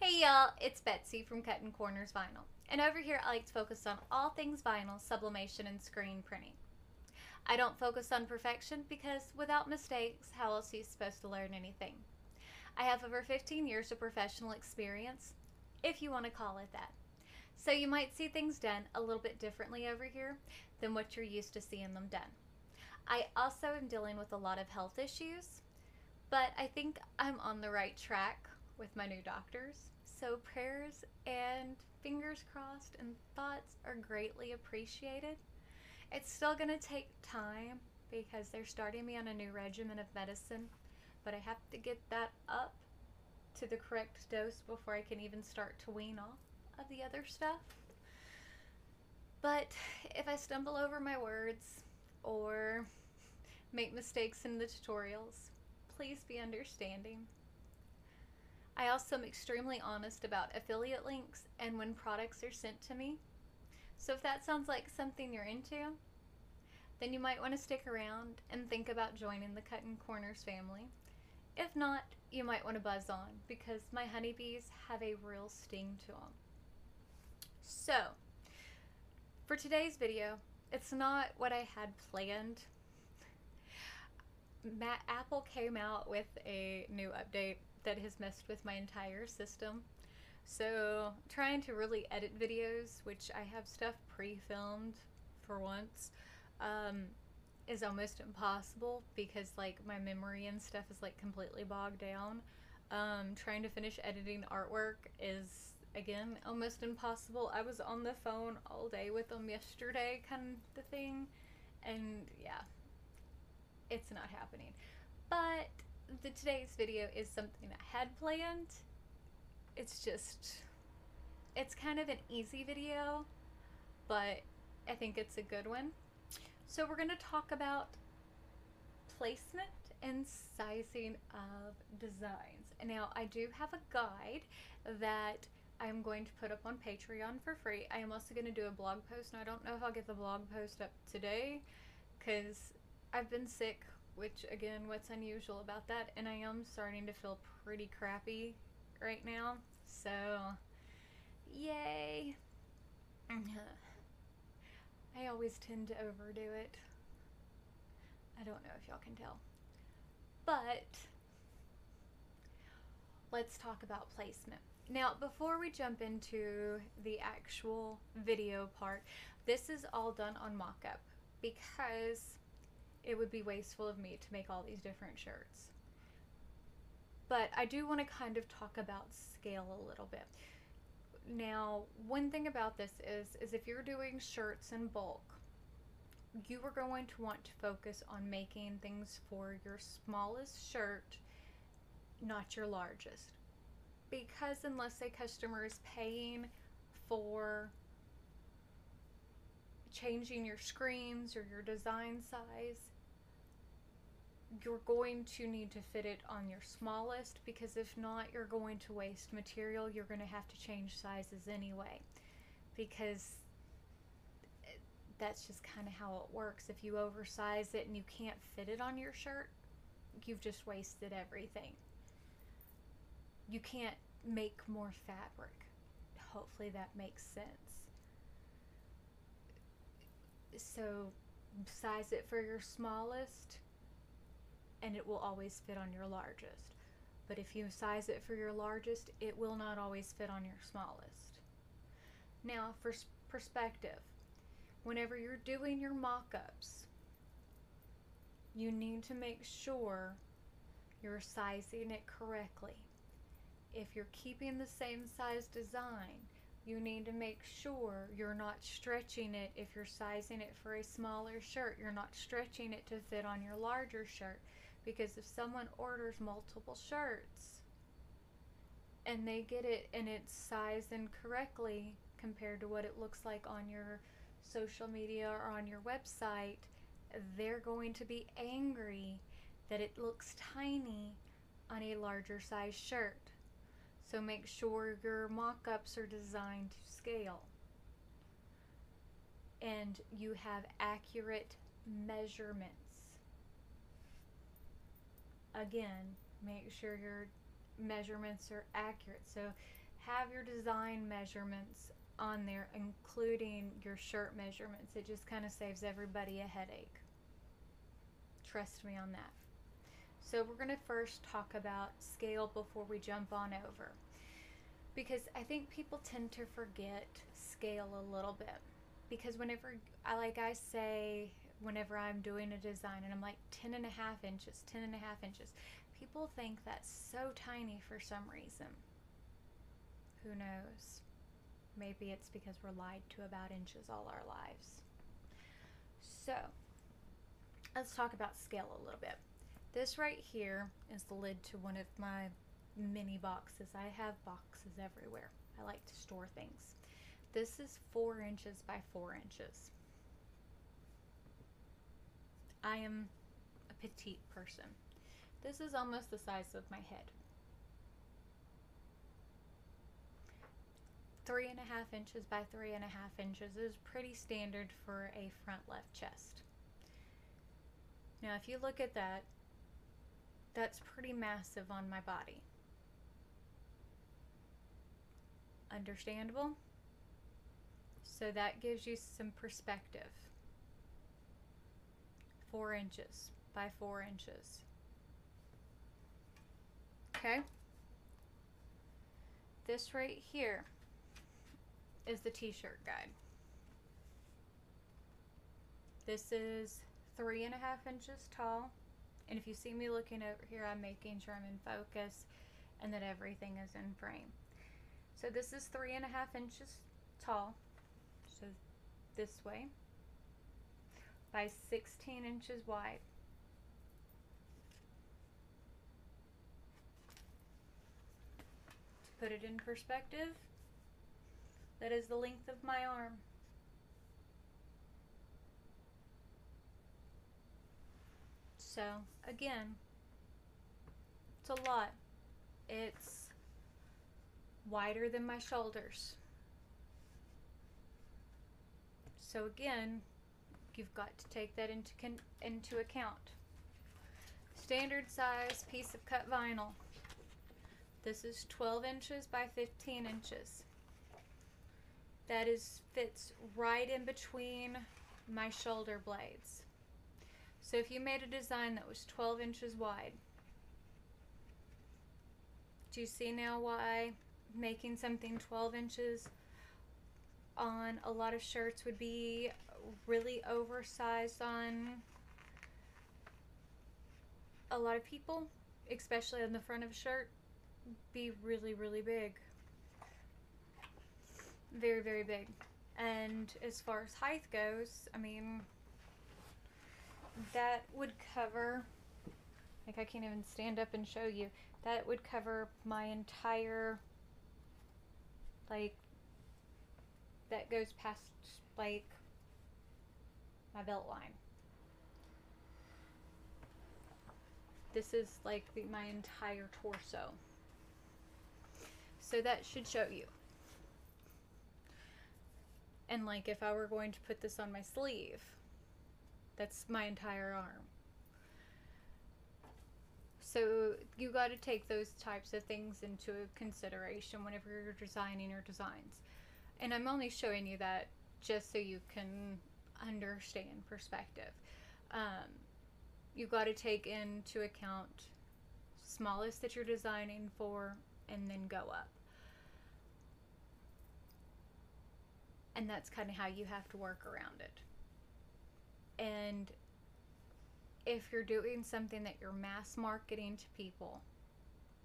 Hey y'all, it's Betsy from Cuttin Corners Vinyl. And over here I like to focus on all things vinyl, sublimation, and screen printing. I don't focus on perfection because without mistakes, how else are you supposed to learn anything? I have over 15 years of professional experience, if you want to call it that. So you might see things done a little bit differently over here than what you're used to seeing them done. I also am dealing with a lot of health issues, but I think I'm on the right track with my new doctors. So prayers and fingers crossed and thoughts are greatly appreciated. It's still going to take time because they're starting me on a new regimen of medicine, but I have to get that up to the correct dose before I can even start to wean off of the other stuff. But if I stumble over my words or make mistakes in the tutorials, please be understanding. I also am extremely honest about affiliate links and when products are sent to me. So if that sounds like something you're into, then you might want to stick around and think about joining the Cuttin Corners family. If not, you might want to buzz on because my honeybees have a real sting to them. So, for today's video, it's not what I had planned. Apple came out with a new update that has messed with my entire system. So trying to really edit videos, which I have stuff pre-filmed for once, is almost impossible because like my memory and stuff is like completely bogged down. Trying to finish editing artwork is again almost impossible. I was on the phone all day with them yesterday, kind of the thing, and yeah, it's not happening. But today's video is something I had planned. It's kind of an easy video, but I think it's a good one. So we're going to talk about placement and sizing of designs. Now I do have a guide that I'm going to put up on Patreon for free. I am also going to do a blog post, and I don't know if I'll get the blog post up today because I've been sick, which again, what's unusual about that, and I am starting to feel pretty crappy right now, so yay. I always tend to overdo it. I don't know if y'all can tell, but let's talk about placement. Now, before we jump into the actual video part, this is all done on mock-up because it would be wasteful of me to make all these different shirts. But I do want to kind of talk about scale a little bit. Now, one thing about this is if you're doing shirts in bulk, you are going to want to focus on making things for your smallest shirt, not your largest. Because unless a customer is paying for changing your screens or your design size, you're going to need to fit it on your smallest, because if not, you're going to waste material. You're going to have to change sizes anyway, because that's just kind of how it works. If you oversize it and you can't fit it on your shirt, you've just wasted everything. You can't make more fabric. Hopefully that makes sense. So size it for your smallest and it will always fit on your largest. But if you size it for your largest, it will not always fit on your smallest. Now, for perspective, whenever you're doing your mock-ups, you need to make sure you're sizing it correctly. If you're keeping the same size design, you need to make sure you're not stretching it. If you're sizing it for a smaller shirt, you're not stretching it to fit on your larger shirt. Because if someone orders multiple shirts and they get it and it's sized incorrectly compared to what it looks like on your social media or on your website, they're going to be angry that it looks tiny on a larger size shirt. So make sure your mock-ups are designed to scale and you have accurate measurements. Again, make sure your measurements are accurate. So have your design measurements on there, including your shirt measurements. It just kind of saves everybody a headache. Trust me on that. So we're going to first talk about scale before we jump on over, because I think people tend to forget scale a little bit, because whenever I say whenever I'm doing a design and I'm like 10.5 inches, 10.5 inches, people think that's so tiny for some reason. Who knows? Maybe it's because we're lied to about inches all our lives. So let's talk about scale a little bit. This right here is the lid to one of my mini boxes. I have boxes everywhere. I like to store things. This is 4 inches by 4 inches. I am a petite person. This is almost the size of my head. 3.5 inches by 3.5 inches is pretty standard for a front left chest. Now if you look at that, that's pretty massive on my body. Understandable? So that gives you some perspective. 4 inches by 4 inches. Okay? This right here is the t-shirt guide. This is 3.5 inches tall. And if you see me looking over here, I'm making sure I'm in focus and that everything is in frame. So this is 3.5 inches tall, so this way, by 16 inches wide. To put it in perspective, that is the length of my arm. So again, it's a lot. It's wider than my shoulders. So again, you've got to take that into account. Standard size piece of cut vinyl. This is 12 inches by 15 inches. That fits right in between my shoulder blades. So if you made a design that was 12 inches wide, do you see now why making something 12 inches on a lot of shirts would be really oversized on a lot of people, especially on the front of a shirt? Be really, really big. Very, very big. And as far as height goes, I mean, that would cover, like, I can't even stand up and show you, that would cover my entire, like, that goes past, like, my belt line. This is like my entire torso. So that should show you. And like if I were going to put this on my sleeve, that's my entire arm. So you got to take those types of things into consideration whenever you're designing your designs. And I'm only showing you that just so you can understand perspective. You got to take into account smallest that you're designing for and then go up. And that's kind of how you have to work around it. And if you're doing something that you're mass marketing to people,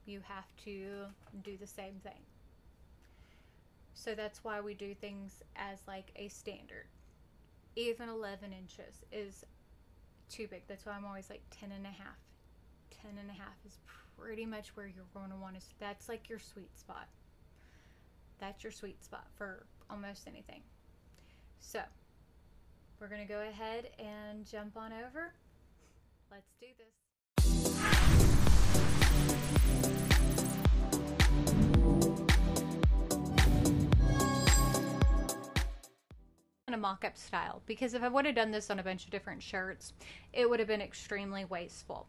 you have to do the same thing. So that's why we do things as like a standard. Even 11 inches is too big. That's why I'm always like 10 and a half. 10 and a half is pretty much where you're going to want to, that's like your sweet spot. That's your sweet spot for almost anything. So we're going to go ahead and jump on over. Let's do this. In a mock-up style, because if I would have done this on a bunch of different shirts, it would have been extremely wasteful.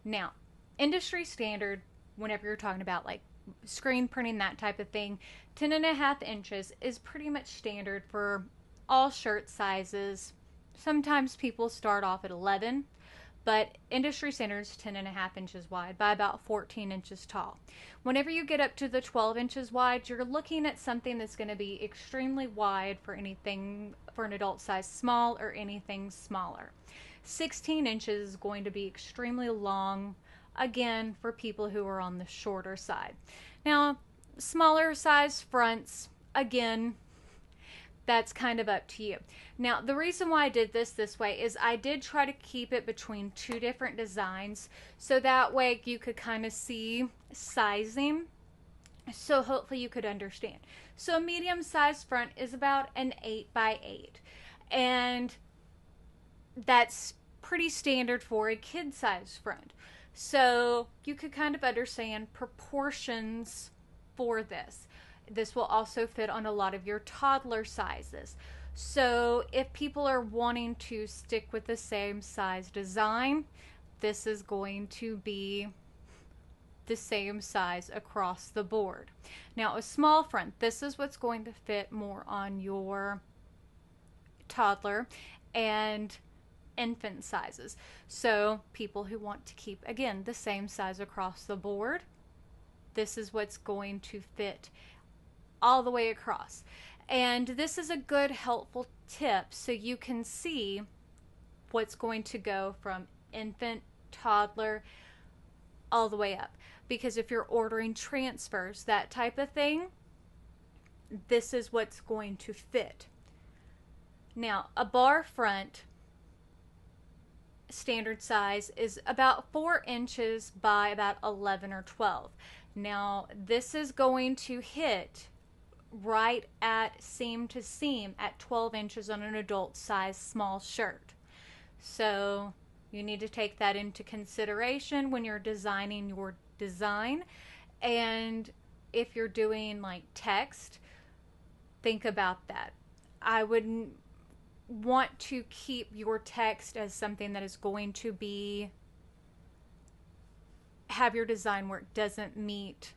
Now, industry standard, whenever you're talking about like screen printing, that type of thing, 10.5 inches is pretty much standard for all shirt sizes. Sometimes people start off at 11, but industry standard is 10.5 inches wide by about 14 inches tall. Whenever you get up to the 12 inches wide, you're looking at something that's going to be extremely wide for anything for an adult size small or anything smaller. 16 inches is going to be extremely long, again, for people who are on the shorter side. Now, smaller size fronts, again, that's kind of up to you. Now, the reason why I did this way is I did try to keep it between two different designs, so that way you could kind of see sizing, so hopefully you could understand. So a medium size front is about an 8 by 8, and that's pretty standard for a kid size front. So you could kind of understand proportions for this. This will also fit on a lot of your toddler sizes. So if people are wanting to stick with the same size design, this is going to be the same size across the board. Now, a small front, this is what's going to fit more on your toddler and infant sizes. So people who want to keep, again, the same size across the board, this is what's going to fit all the way across. And this is a good helpful tip so you can see what's going to go from infant, toddler, all the way up. Because if you're ordering transfers, that type of thing, this is what's going to fit. Now, a bar front standard size is about 4 inches by about 11 or 12. Now, this is going to hit right at seam to seam at 12 inches on an adult size small shirt. So you need to take that into consideration when you're designing your design. And if you're doing like text, think about that. I wouldn't want to keep your text as something that is going to be have your design where it doesn't meet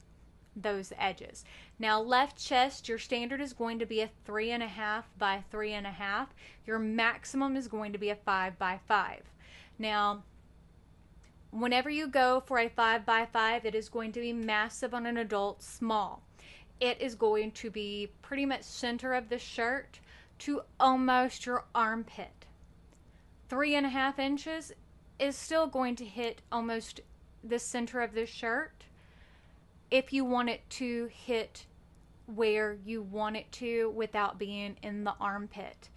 those edges. Now, left chest, your standard is going to be a 3.5 by 3.5. Your maximum is going to be a 5 by 5. Now, whenever you go for a 5 by 5, it is going to be massive on an adult small. It is going to be pretty much center of the shirt to almost your armpit. 3.5 inches is still going to hit almost the center of the shirt if you want it to hit where you want it to without being in the armpit.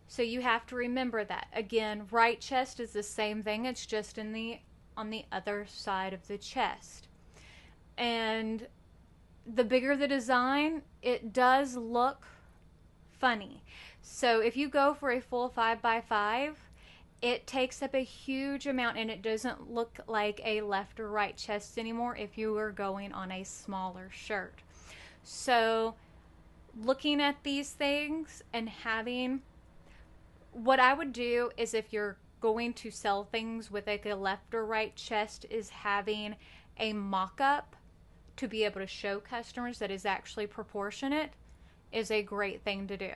So you have to remember that. Again, right chest is the same thing. It's just on the other side of the chest. And the bigger the design, it does look funny. So if you go for a full 5 by 5, it takes up a huge amount and it doesn't look like a left or right chest anymore if you are going on a smaller shirt. So looking at these things and having, what I would do is if you're going to sell things with like a left or right chest, is having a mock-up to be able to show customers that is actually proportionate is a great thing to do.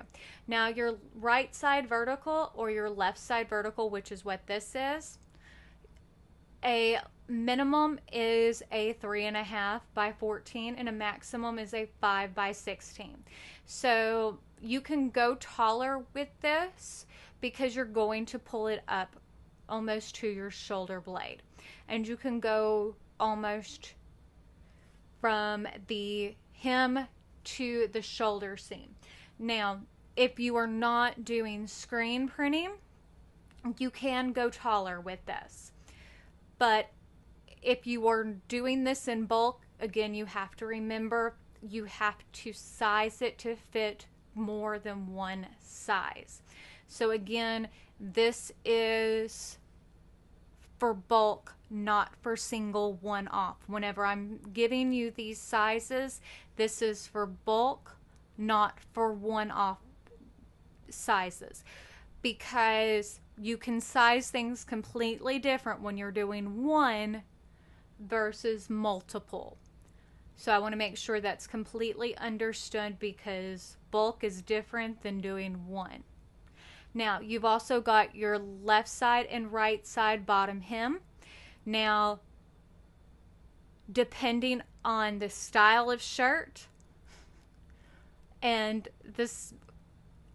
Now, your right side vertical or your left side vertical, which is what this is, a minimum is a 3.5 by 14 and a maximum is a 5 by 16. So you can go taller with this because you're going to pull it up almost to your shoulder blade. And you can go almost from the hem to the shoulder seam. Now, if you are not doing screen printing, you can go taller with this. But if you are doing this in bulk, again, you have to remember you have to size it to fit more than one size. So again, this is for bulk, not for single one-off. Whenever I'm giving you these sizes, this is for bulk, not for one-off sizes. Because you can size things completely different when you're doing one versus multiple. So I want to make sure that's completely understood because bulk is different than doing one. Now, you've also got your left side and right side bottom hem. Now, depending on the style of shirt and this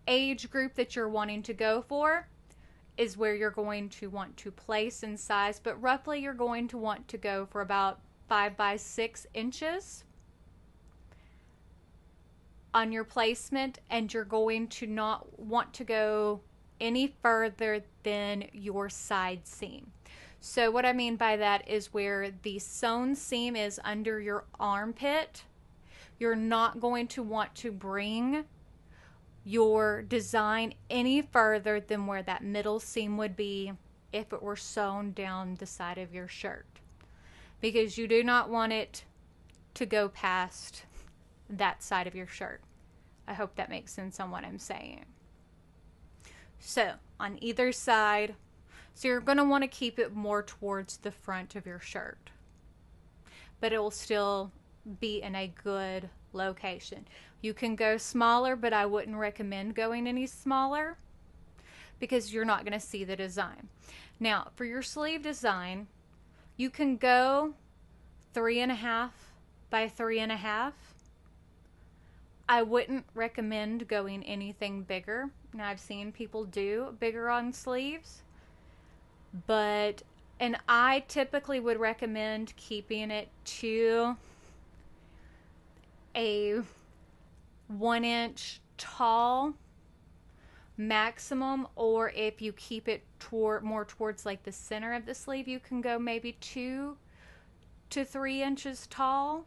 age group that you're wanting to go for is where you're going to want to place in size, but roughly you're going to want to go for about 5 by 6 inches on your placement, and you're going to not want to go any further than your side seam. So what I mean by that is where the sewn seam is under your armpit, you're not going to want to bring your design any further than where that middle seam would be if it were sewn down the side of your shirt, because you do not want it to go past that side of your shirt. I hope that makes sense on what I'm saying. So on either side, so you're going to want to keep it more towards the front of your shirt, but it will still be in a good location. You can go smaller, but I wouldn't recommend going any smaller because you're not going to see the design. Now, for your sleeve design, you can go 3.5 by 3.5. I wouldn't recommend going anything bigger. Now, I've seen people do bigger on sleeves, and I typically would recommend keeping it to a 1 inch tall maximum, or if you keep it more towards like the center of the sleeve, you can go maybe 2 to 3 inches tall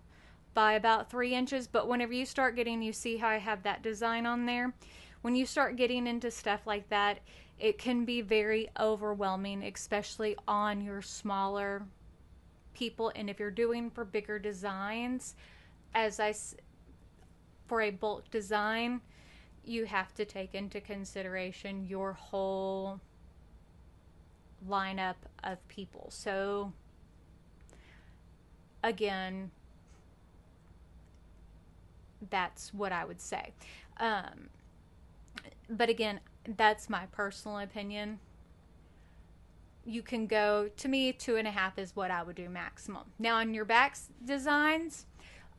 by about 3 inches. But whenever you start getting, you see how I have that design on there, when you start getting into stuff like that, it can be very overwhelming, especially on your smaller people. And if you're doing for bigger designs, for a bulk design, you have to take into consideration your whole lineup of people. So again, that's what I would say. But again, that's my personal opinion. You can go, to me, 2.5 is what I would do maximum. Now on your back designs,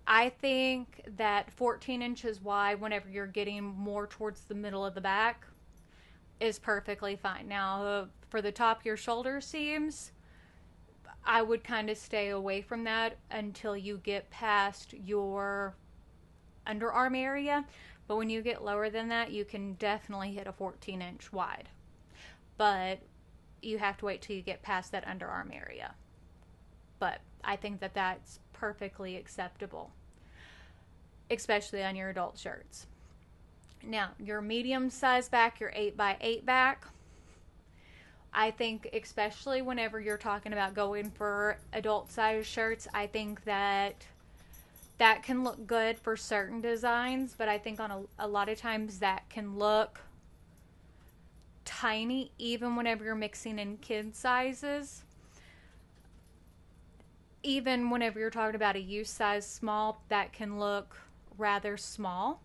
I think that 14 inches wide, whenever you're getting more towards the middle of the back, is perfectly fine. Now, for the top of your shoulder seams, I would kind of stay away from that until you get past your underarm area. But when you get lower than that, you can definitely hit a 14 inch wide. But you have to wait till you get past that underarm area. But I think that that's perfectly acceptable, especially on your adult shirts. Now, your medium size back, your 8 by 8 back, I think especially whenever you're talking about going for adult size shirts, I think that can look good for certain designs, but I think on a lot of times that can look tiny even whenever you're mixing in kid sizes. Even whenever you're talking about a youth size small, that can look rather small.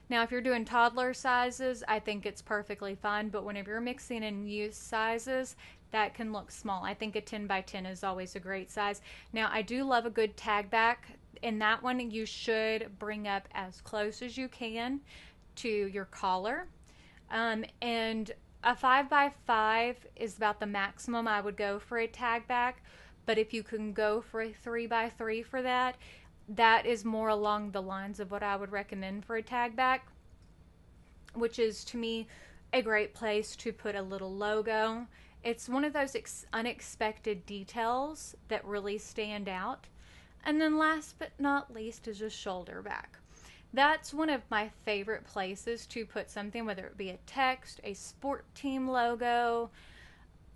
Now, if you're doing toddler sizes, I think it's perfectly fine, but whenever you're mixing in youth sizes, that can look small. I think a 10 by 10 is always a great size. Now, I do love a good tag back. In that one, you should bring up as close as you can to your collar. And a 5 by 5 is about the maximum I would go for a tag back. But if you can go for a 3 by 3 for that, that is more along the lines of what I would recommend for a tag back, which is to me a great place to put a little logo. It's one of those unexpected details that really stand out. And then last but not least is a shoulder back. That's one of my favorite places to put something, whether it be a text, a sport team logo,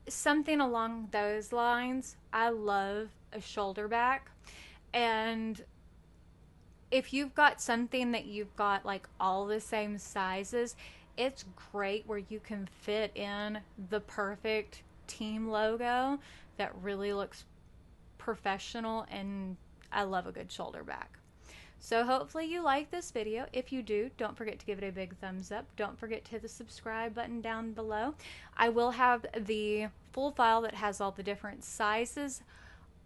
something along those lines. I love a shoulder back. And if you've got something that you've got like all the same sizes, it's great where you can fit in the perfect team logo that really looks professional, and I love a good shoulder back. So hopefully you like this video. If you do, don't forget to give it a big thumbs up. Don't forget to hit the subscribe button down below. I will have the full file that has all the different sizes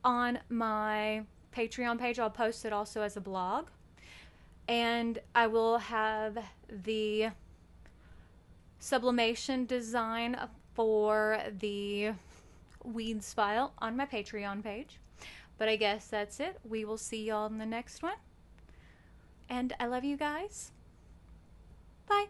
on my Patreon page. I'll post it also as a blog. And I will have the sublimation design for the weeds file on my Patreon page. But I guess that's it. We will see y'all in the next one. And I love you guys. Bye.